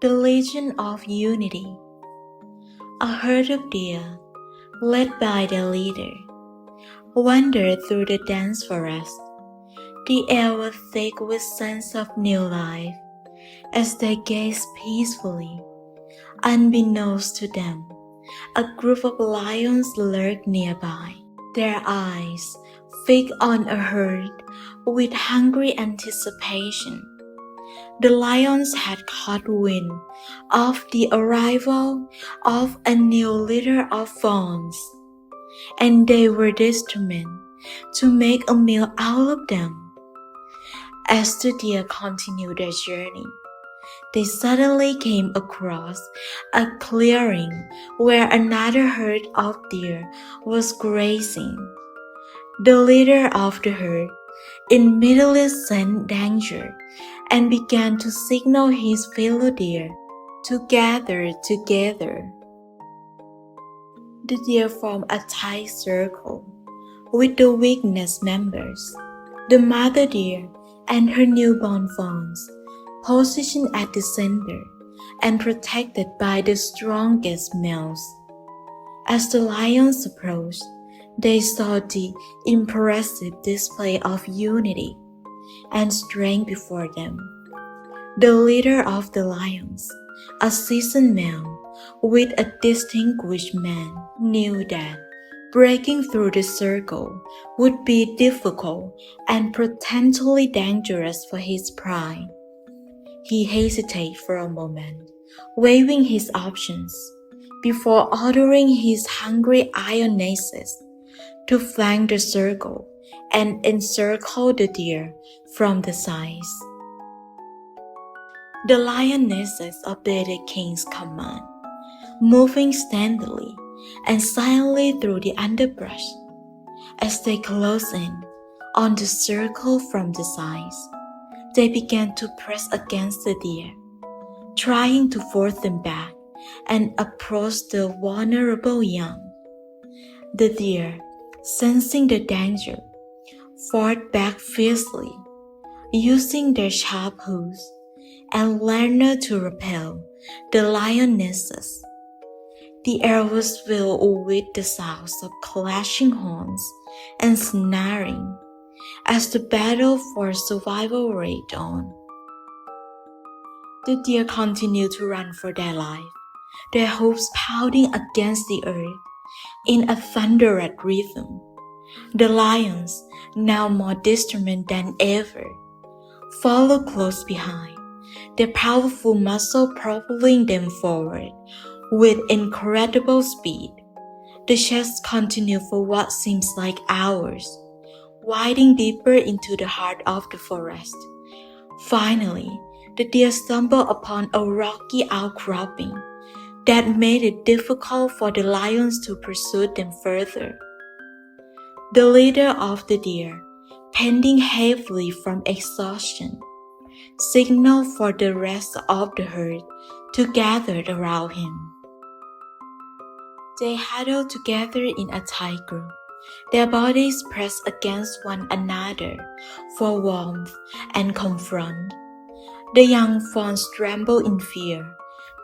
The Legion of Unity. A herd of deer, led by their leader, wandered through the dense forest. The air was thick with scents of new life as they gazed peacefully. Unbeknownst to them, a group of lions lurked nearby, their eyes fixed on a herd with hungry anticipation. The lions had caught wind of the arrival of a new litter of fawns, and they were determined to make a meal out of them. As the deer continued their journey, they suddenly came across a clearing where another herd of deer was grazing. The leader of the herd immediately sensed danger and began to signal his fellow deer to gather together. The deer formed a tight circle with the weakest members, the mother deer and her newborn fawns, positioned at the center and protected by the strongest males. As the lions approached, they saw the impressive display of unity and strength before them. The leader of the lions, a seasoned male with a distinguished man, knew that breaking through the circle would be difficult and potentially dangerous for his pride. He hesitated for a moment, weighing his options, before ordering his hungry lionesses to flank the circle and encircle the deer from the sides. The lionesses obeyed the king's command, moving steadily and silently through the underbrush. As they closed in on the circle from the sides, they began to press against the deer, trying to force them back and approach the vulnerable young. The deer, sensing the danger, fought back fiercely, using their sharp hooves and learned to repel the lionesses. The air was filled with the sounds of clashing horns and snaring as the battle for survival raged on. The deer continued to run for their life, their hooves pounding against the earth in a thunderous rhythm. The lions, now more determined than ever, followed close behind, their powerful muscles propelling them forward with incredible speed. The chase continued for what seems like hours, wading deeper into the heart of the forest. Finally, the deer stumbled upon a rocky outcropping that made it difficult for the lions to pursue them further. The leader of the deer, panting heavily from exhaustion, signaled for the rest of the herd to gather around him. They huddled together in a tight group, their bodies pressed against one another for warmth and comfort. The young fawns trembled in fear,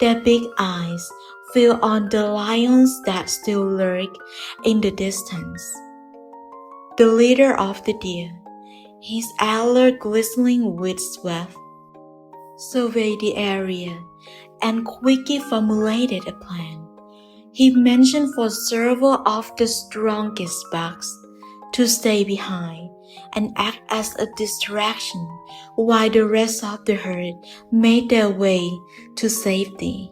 their big eyes filled on the lions that still lurked in the distance. The leader of the deer, his antler glistening with sweat, surveyed the area and quickly formulated a plan. He mentioned for several of the strongest bucks to stay behind and act as a distraction while the rest of the herd made their way to safety.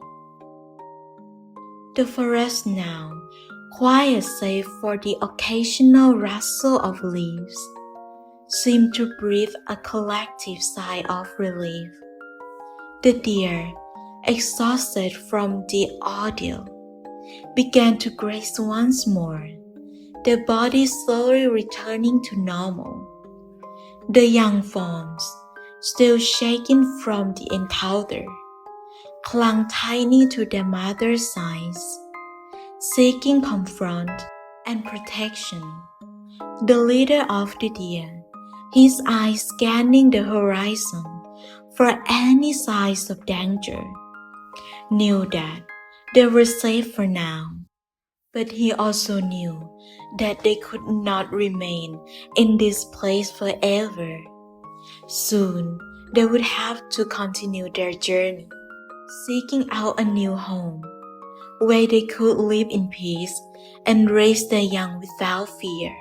The forest now, quiet save for the occasional rustle of leaves, seemed to breathe a collective sigh of relief. The deer, exhausted from the ordeal, began to graze once more, their bodies slowly returning to normal. The young fawns, still shaken from the encounter, clung tightly to their mother's sides, seeking comfort and protection. The leader of the deer, his eyes scanning the horizon for any signs of danger, knew that they were safe for now, but he also knew that they could not remain in this place forever. Soon, they would have to continue their journey, seeking out a new home where they could live in peace and raise their young without fear.